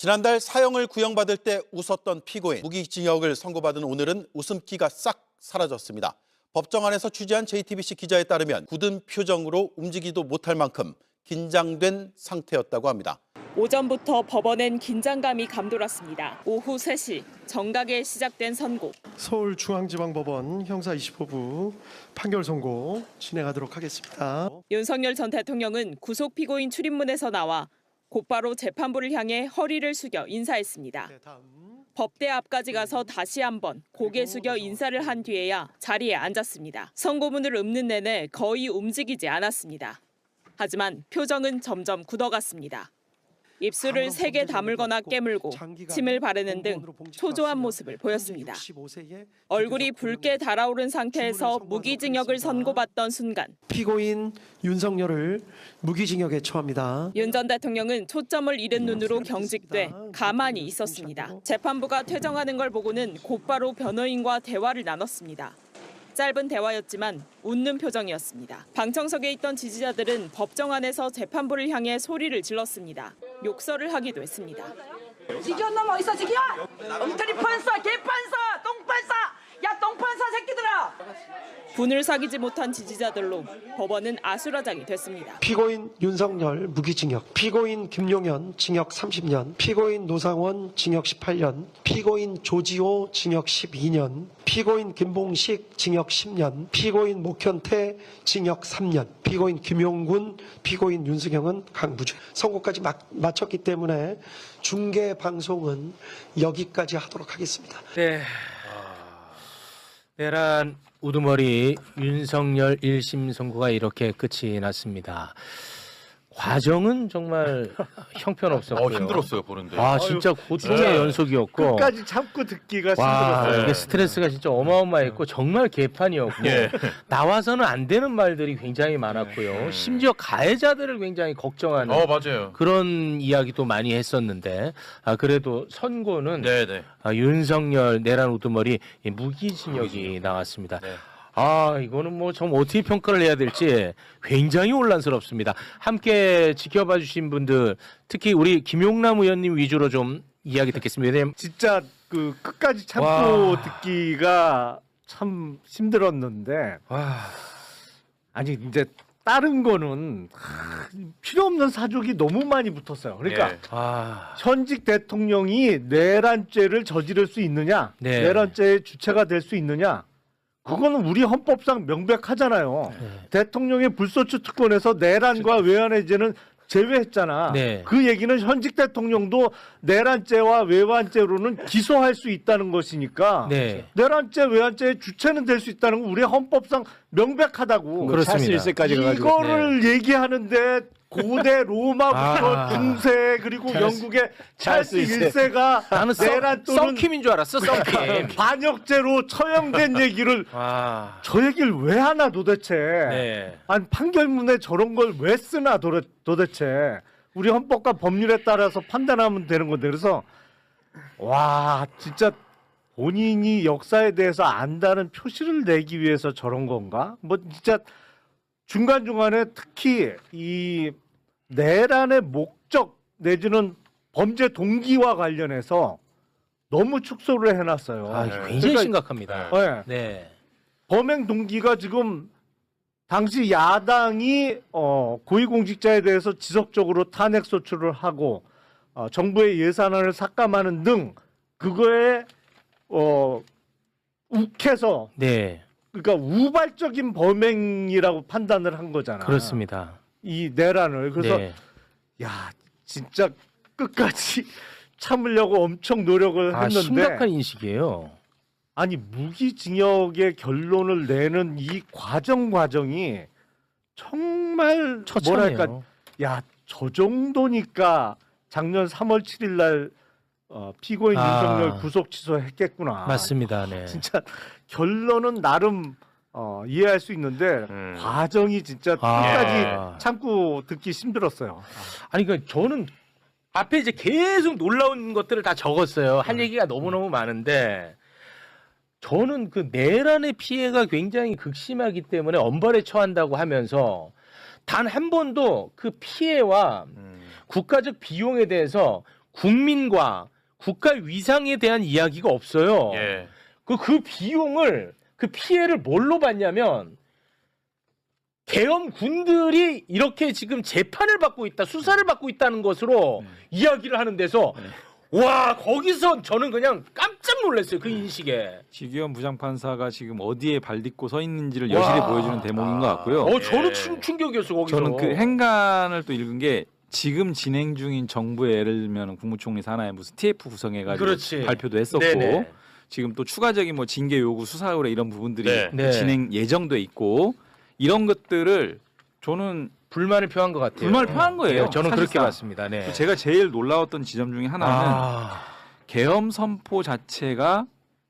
지난달 사형을 구형받을 때 웃었던 피고인, 무기징역을 선고받은 오늘은 웃음기가 싹 사라졌습니다. 법정 안에서 취재한 JTBC 기자에 따르면 굳은 표정으로 움직이도 못할 만큼 긴장된 상태였다고 합니다. 오전부터 법원엔 긴장감이 감돌았습니다. 오후 3시 정각에 시작된 선고. 서울중앙지방법원 형사 20호부 판결 선고 진행하도록 하겠습니다. 윤석열 전 대통령은 구속 피고인 출입문에서 나와 곧바로 재판부를 향해 허리를 숙여 인사했습니다. 법대 앞까지 가서 다시 한번 고개 숙여 인사를 한 뒤에야 자리에 앉았습니다. 선고문을 읊는 내내 거의 움직이지 않았습니다. 하지만 표정은 점점 굳어갔습니다. 입술을 세게 다물거나 깨물고 침을 바르는 등 초조한 모습을 보였습니다. 얼굴이 붉게 달아오른 상태에서 무기징역을 선고받던 순간 피고인 윤석열을 무기징역에 처합니다. 윤 전 대통령은 초점을 잃은 눈으로 경직돼 가만히 있었습니다. 재판부가 퇴정하는 걸 보고는 곧바로 변호인과 대화를 나눴습니다. 짧은 대화였지만 웃는 표정이었습니다. 방청석에 있던 지지자들은 법정 안에서 재판부를 향해 소리를 질렀습니다. 욕설을 하기도 했습니다. 지기현 놈 어디서 지기현? 엉터리 판사, 개판사, 똥판사! 야 똥판사 새끼들아! 분을 사귀지 못한 지지자들로 법원은 아수라장이 됐습니다. 피고인 윤석열 무기징역, 피고인 김용현 징역 30년, 피고인 노상원 징역 18년, 피고인 조지호 징역 12년, 피고인 김봉식 징역 10년, 피고인 목현태 징역 3년, 피고인 김용군, 피고인 윤승영은 강부죄. 선고까지 마쳤기 때문에 중계 방송은 여기까지 하도록 하겠습니다. 네. 내란 우두머리 윤석열 1심 선고가 이렇게 끝이 났습니다. 과정은 정말 형편없었고요. 힘들었어요 보는데. 와 진짜 고통의 연속이었고 끝까지 참고 듣기가 와 힘들었어요. 이게 스트레스가 진짜 어마어마했고 정말 개판이었고 나와서는 안 되는 말들이 굉장히 많았고요. 심지어 가해자들을 굉장히 걱정하는 맞아요. 그런 이야기도 많이 했었는데 그래도 선고는 네네. 윤석열 내란 우두머리 무기징역이 나왔습니다. 네. 이거는 뭐 좀 어떻게 평가를 해야 될지 굉장히 혼란스럽습니다. 함께 지켜봐 주신 분들 특히 우리 김용남 의원님 위주로 좀 이야기 듣겠습니다. 왜냐면 진짜 그 끝까지 참고 와. 듣기가 참 힘들었는데 아니 이제 다른 거는 필요 없는 사족이 너무 많이 붙었어요. 그러니까 현직 대통령이 내란죄를 저지를 수 있느냐, 네. 내란죄의 주체가 될 수 있느냐. 그거는 우리 헌법상 명백하잖아요. 대통령의 불소추 특권에서 내란과 외환해제는 제외했잖아. 네. 그 얘기는 현직 대통령도 내란죄와 외환죄로는 기소할 수 있다는 것이니까 네. 내란죄, 외환죄의 주체는 될 수 있다는 건 우리 헌법상 명백하다고. 그렇습니다. 이거를 얘기하는데 고대 로마부터 중세 그리고 영국의 찰스 1세가 나는 내란 또는 썬킴인 줄 알았어. 썬킴. 반역죄로 처형된 얘기를 저 얘기를 왜 하나 도대체. 네. 아니 판결문에 저런 걸 왜 쓰나 도대체. 우리 헌법과 법률에 따라서 판단하면 되는 건데 그래서 와 진짜 본인이 역사에 대해서 안다는 표시를 내기 위해서 저런 건가? 뭐 진짜 중간중간에 특히 이 내란의 목적 내지는 범죄 동기와 관련해서 너무 축소를 해놨어요. 굉장히 그러니까, 심각합니다. 네. 네. 범행 동기가 지금 당시 야당이 고위공직자에 대해서 지속적으로 탄핵 소추를 하고 정부의 예산안을 삭감하는 등 그거에 욱해서 네. 그러니까 우발적인 범행이라고 판단을 한 거잖아. 그렇습니다. 이 내란을. 그래서 네. 야 진짜 끝까지 참으려고 엄청 노력을 했는데 심각한 인식이에요. 아니 무기징역의 결론을 내는 이 과정이 정말 처참해요. 뭐랄까 야 저 정도니까 작년 3월 7일 날 피고인 윤석열 구속 취소했겠구나. 맞습니다. 네. 진짜 결론은 나름 이해할 수 있는데 과정이 진짜 끝까지 참고 듣기 힘들었어요. 아니 그러니까 저는 앞에 이제 계속 놀라운 것들을 다 적었어요. 할 얘기가 너무너무 많은데 저는 그 내란의 피해가 굉장히 극심하기 때문에 엄벌에 처한다고 하면서 단 한 번도 그 피해와 국가적 비용에 대해서 국민과 국가 위상에 대한 이야기가 없어요. 예. 그 비용을 그 피해를 뭘로 받냐면 계엄군들이 이렇게 지금 재판을 받고 있다, 수사를 받고 있다는 것으로 이야기를 하는 데서 와 거기서 저는 그냥 깜짝 놀랐어요. 그 인식에. 지기현 부장판사가 지금 어디에 발 딛고 서 있는지를 여실히 보여주는 대목인 것 같고요. 저는 충격이었어 거기서. 저는 그 행간을 또 읽은 게 지금 진행 중인 정부의 예를 들면 국무총리 산하에 무슨 TF 구성해가지고 그렇지. 발표도 했었고 네네. 지금 또 추가적인 뭐 징계 요구 수사 의뢰 이런 부분들이 네. 네. 진행 예정돼 있고 이런 것들을 저는 불만을 표한 것 같아요. 불만을 표한 거예요. 저는 그렇게 사실상. 봤습니다. 네. 제가 제일 놀라웠던 지점 중에 하나는 계엄 선포 자체가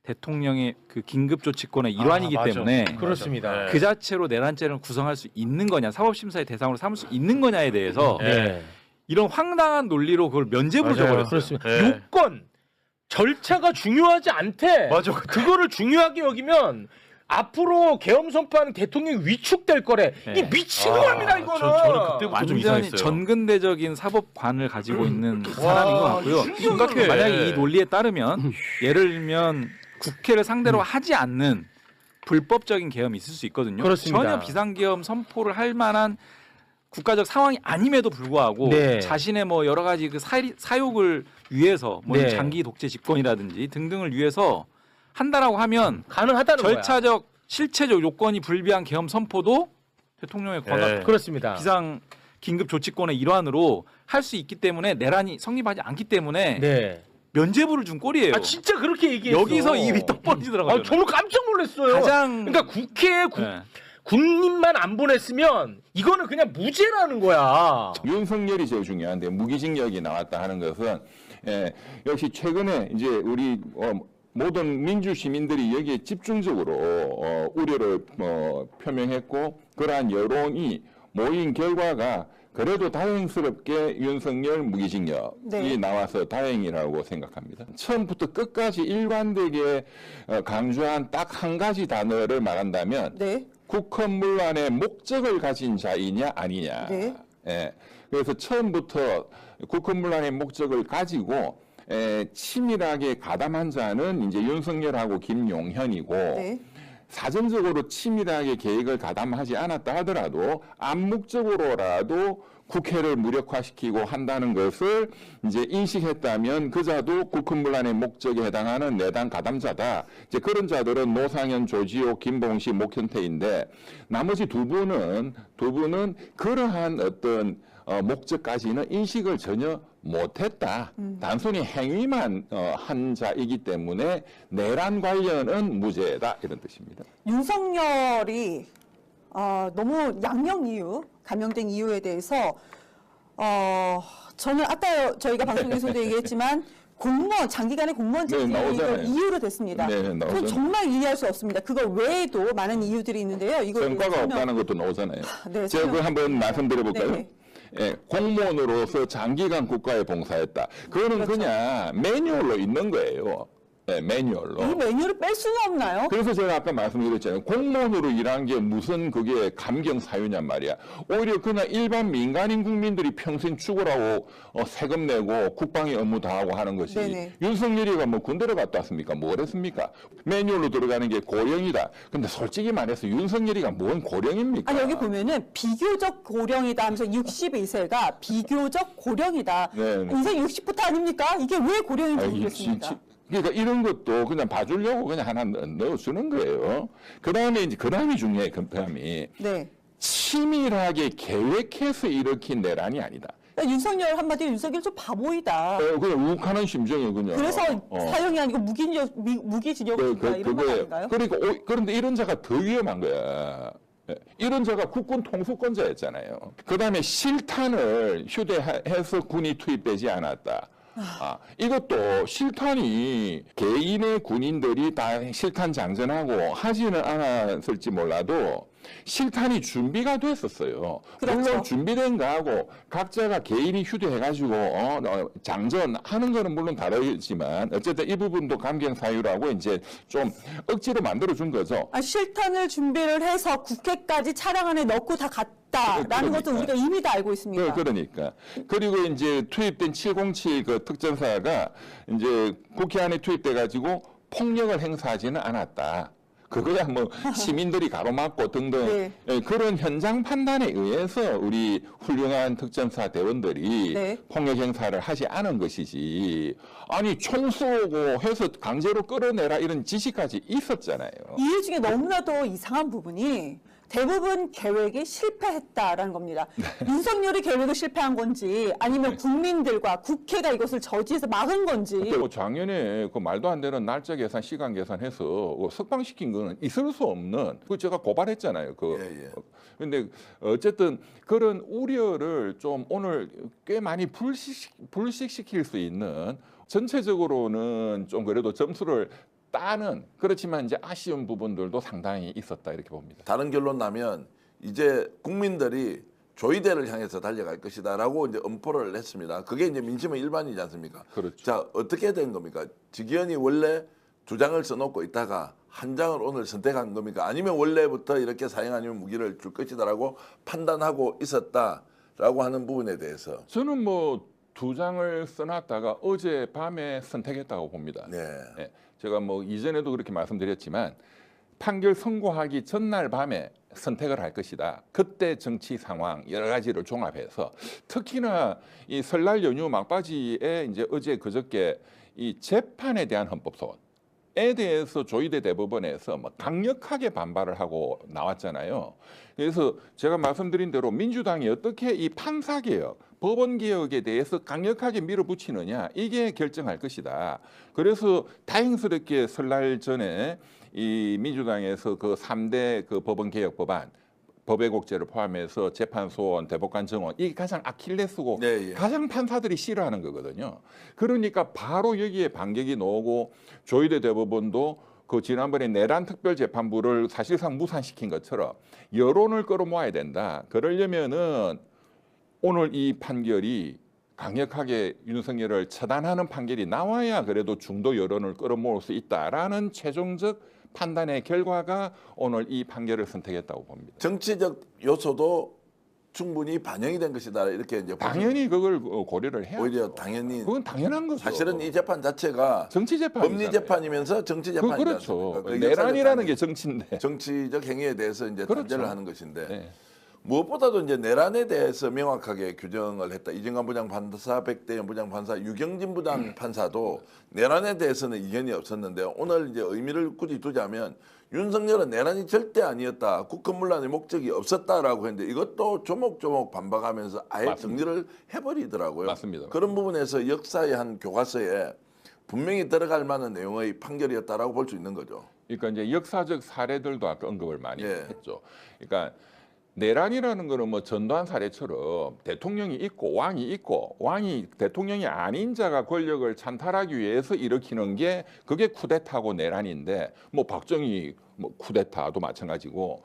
대통령의 그 긴급조치권의 일환이기 맞아. 때문에 그렇습니다. 네. 그 자체로 내란죄를 구성할 수 있는 거냐, 사법심사의 대상으로 삼을 수 있는 거냐에 대해서 네. 이런 황당한 논리로 그걸 면죄부를 맞아요. 줘버렸어요. 그렇습니다. 네. 요건 절차가 중요하지 않대. 맞아. 그거를 중요하게 여기면 앞으로 계엄 선포하는 대통령이 위축될 거래. 네. 이 미친놈입니다 이거는. 저는 그때부터 좀 완전히 이상했어요. 전근대적인 사법관을 가지고 있는 사람인 것 같고요. 심각해. 만약에 이 논리에 따르면 예를 들면 국회를 상대로 하지 않는 불법적인 계엄이 있을 수 있거든요. 그렇습니다. 전혀 비상계엄 선포를 할 만한 국가적 상황이 아님에도 불구하고 네. 자신의 뭐 여러 가지 그 사욕을 위해서 뭐 네. 장기 독재 집권이라든지 등등을 위해서 한다라고 하면 가능하다는 거야. 절차적 실체적 요건이 불비한 계엄 선포도 대통령의 권한 네. 그렇습니다. 비상 긴급 조치권의 일환으로 할 수 있기 때문에 내란이 성립하지 않기 때문에 네. 면죄부를 준 꼴이에요. 아 진짜 그렇게 얘기했어. 여기서 입이 떡 벌어지더라고요. 아, 정말 깜짝 놀랐어요. 가장 그러니까 국회에 네. 군인만 안 보냈으면 이거는 그냥 무죄라는 거야. 윤석열이 제일 중요한데 무기징역이 나왔다 하는 것은 역시 최근에 이제 우리 모든 민주 시민들이 여기에 집중적으로 우려를 표명했고 그러한 여론이 모인 결과가 그래도 다행스럽게 윤석열 무기징역이 나와서 다행이라고 생각합니다. 처음부터 끝까지 일관되게 강조한 딱 한 가지 단어를 말한다면 국헌문란의 목적을 가진 자이냐 아니냐. 예. 그래서 처음부터 국헌문란의 목적을 가지고 치밀하게 가담한 자는 이제 윤석열하고 김용현이고 사전적으로 치밀하게 계획을 가담하지 않았다 하더라도 암묵적으로라도 국회를 무력화시키고 한다는 것을 이제 인식했다면 그자도 국헌문란의 목적에 해당하는 내당 가담자다. 이제 그런 자들은 노상현, 조지호, 김봉식, 목현태인데 나머지 두 분은 그러한 어떤 목적까지는 인식을 전혀 못했다. 단순히 행위만 한 자이기 때문에 내란 관련은 무죄다 이런 뜻입니다. 윤석열이 너무 양형 이유, 감형된 이유에 대해서 저는 아까 저희가 방송에서도 얘기했지만 공무원 장기간의 공무원 책임을 이유로 됐습니다. 그건 정말 이해할 수 없습니다. 그거 외에도 많은 이유들이 있는데요. 이거 성과가 없다는 것도 나오잖아요. 네, 제가 그거 한번 말씀드려볼까요? 네. 예, 공무원으로서 장기간 국가에 봉사했다. 그거는 그렇죠. 그냥 매뉴얼로 있는 거예요. 네, 매뉴얼로. 이 메뉴를 뺄 수는 없나요? 그래서 제가 아까 말씀드렸잖아요. 공무원으로 일한 게 무슨 그게 감경 사유냔 말이야. 오히려 그냥 일반 민간인 국민들이 평생 죽으라고 세금 내고 국방의 업무 다 하고 하는 것이 윤석열이가 뭐 군대를 갔다 왔습니까? 뭘 했습니까? 매뉴얼로 들어가는 게 고령이다. 근데 솔직히 말해서 윤석열이가 뭔 고령입니까? 아니 여기 보면은 비교적 고령이다 하면서 62세가 비교적 고령이다. 인생 60부터 아닙니까? 이게 왜 고령인지 모르겠습니다. 그러니까 이런 것도 그냥 봐주려고 그냥 하나 넣어주는 거예요. 그 다음에 이제 그 다음이 중요해. 그 다음이 치밀하게 계획해서 일으킨 내란이 아니다. 그러니까 윤석열 한마디로 윤석열 좀 바보이다. 그냥 욱하는 심정이에요, 그냥. 그래서 사형이 아니고 무기징역이다 이런 거 아닌가요? 그러니까 그런데 이런 자가 더 위험한 거야. 이런 자가 국군 통수권자였잖아요. 그 다음에 실탄을 휴대해서 군이 투입되지 않았다. 이것도 실탄이 개인의 군인들이 다 실탄 장전하고 하지는 않았을지 몰라도 실탄이 준비가 됐었어요. 그렇죠. 물론 준비된 거하고 각자가 개인이 휴대해가지고 장전하는 거는 물론 다르지만 어쨌든 이 부분도 감경 사유라고 이제 좀 억지로 만들어준 거죠. 실탄을 준비를 해서 국회까지 차량 안에 넣고 다 갔다라는 것도 우리가 이미 다 알고 있습니다. 그러니까. 그리고 이제 투입된 707 그 특전사가 이제 국회 안에 투입돼가지고 폭력을 행사하지는 않았다. 그거야 뭐 시민들이 가로막고 등등 네. 예, 그런 현장 판단에 의해서 우리 훌륭한 특전사 대원들이 네. 폭력 행사를 하지 않은 것이지. 아니 총 쏘고 해서 강제로 끌어내라 이런 지시까지 있었잖아요. 이유 중에 너무나도 이상한 부분이 대부분 계획이 실패했다라는 겁니다. 윤석열이 계획을 실패한 건지 아니면 국민들과 국회가 이것을 저지해서 막은 건지. 작년에 그 말도 안 되는 날짜 계산, 시간 계산해서 석방시킨 거는 있을 수 없는 그 제가 고발했잖아요. 근데 어쨌든 그런 우려를 좀 오늘 꽤 많이 불식시킬 수 있는 전체적으로는 좀 그래도 점수를 따는 그렇지만 이제 아쉬운 부분들도 상당히 있었다 이렇게 봅니다. 다른 결론 나면 이제 국민들이 조이대를 향해서 달려갈 것이다라고 이제 엄포를 했습니다. 그게 이제 민심의 일반이지 않습니까? 그렇죠. 자, 어떻게 된 겁니까? 직위원이 원래 두 장을 써놓고 있다가 한 장을 오늘 선택한 겁니까? 아니면 원래부터 이렇게 사형 아니면 무기를 줄 것이다라고 판단하고 있었다라고 하는 부분에 대해서 저는 뭐 두 장을 써놨다가 어제 밤에 선택했다고 봅니다. 네. 제가 뭐 이전에도 그렇게 말씀드렸지만 판결 선고하기 전날 밤에 선택을 할 것이다. 그때 정치 상황 여러 가지를 종합해서 특히나 이 설날 연휴 막바지에 이제 어제 그저께 이 재판에 대한 헌법소원에 대해서 조이대 대법원에서 뭐 강력하게 반발을 하고 나왔잖아요. 그래서 제가 말씀드린 대로 민주당이 어떻게 이 판사개혁, 법원개혁에 대해서 강력하게 밀어붙이느냐 이게 결정할 것이다. 그래서 다행스럽게 설날 전에 이 민주당에서 그 3대 그 법원개혁 법안 법외국제를 포함해서 재판소원, 대법관 정원 이게 가장 아킬레스고 가장 판사들이 싫어하는 거거든요. 그러니까 바로 여기에 반격이 나오고 조이대 대법원도 그 지난번에 내란 특별재판부를 사실상 무산시킨 것처럼 여론을 끌어모아야 된다. 그러려면은 오늘 이 판결이 강력하게 윤석열을 처단하는 판결이 나와야 그래도 중도 여론을 끌어모을 수 있다라는 최종적 판단의 결과가 오늘 이 판결을 선택했다고 봅니다. 정치적 요소도 충분히 반영이 된 것이다 이렇게 이제 당연히 그걸 고려를 해야죠. 오히려 당연히 그건 당연한 거죠. 사실은 이 재판 자체가 정치 재판이잖아요. 법리 재판이면서 정치 재판이다. 그렇죠. 내란이라는 게 정치인데 정치적 행위에 대해서 이제 그렇죠. 단죄를 하는 것인데 네. 무엇보다도 이제 내란에 대해서 명확하게 규정을 했다. 이정관 부장 판사, 백대현 부장 판사, 유경진 부장 판사도 내란에 대해서는 이견이 없었는데 오늘 이제 의미를 굳이 두자면 윤석열은 내란이 절대 아니었다. 국헌문란의 목적이 없었다라고 했는데 이것도 조목조목 반박하면서 아예 맞습니다. 정리를 해버리더라고요. 맞습니다. 그런 부분에서 역사의 한 교과서에 분명히 들어갈 만한 내용의 판결이었다라고 볼 수 있는 거죠. 그러니까 이제 역사적 사례들도 아까 언급을 많이 예. 했죠. 그러니까 내란이라는 거는 뭐 전두환 사례처럼 대통령이 있고 왕이 대통령이 아닌 자가 권력을 찬탈하기 위해서 일으키는 게 그게 쿠데타고 내란인데 뭐 박정희 뭐 쿠데타도 마찬가지고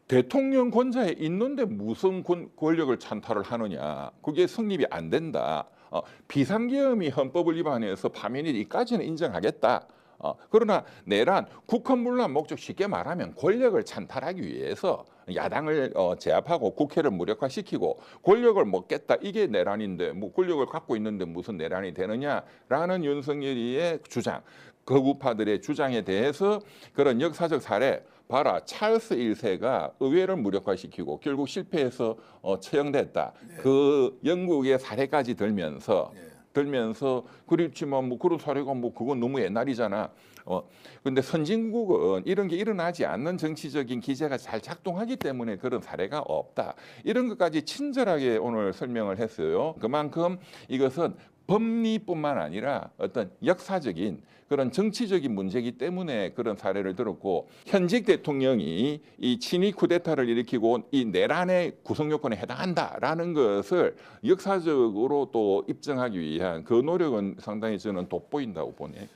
대통령 권좌에 있는데 무슨 권력을 찬탈을 하느냐 그게 성립이 안 된다. 비상계엄이 헌법을 위반해서 파면이기까지는 인정하겠다. 그러나 내란, 국헌문란 목적 쉽게 말하면 권력을 찬탈하기 위해서 야당을 제압하고 국회를 무력화시키고 권력을 먹겠다 이게 내란인데 뭐 권력을 갖고 있는데 무슨 내란이 되느냐라는 윤석열이의 주장, 거구파들의 주장에 대해서 그런 역사적 사례 봐라 찰스 1세가 의회를 무력화시키고 결국 실패해서 처형됐다. 그 영국의 사례까지 들면서 그렇지만 뭐 그런 사례가 뭐 그건 너무 옛날이잖아. 근데 선진국은 이런 게 일어나지 않는 정치적인 기제가 잘 작동하기 때문에 그런 사례가 없다. 이런 것까지 친절하게 오늘 설명을 했어요. 그만큼 이것은 법리뿐만 아니라 어떤 역사적인 그런 정치적인 문제이기 때문에 그런 사례를 들었고 현직 대통령이 이 친위 쿠데타를 일으키고 이 내란의 구성 요건에 해당한다라는 것을 역사적으로 또 입증하기 위한 그 노력은 상당히 저는 돋보인다고 보네요.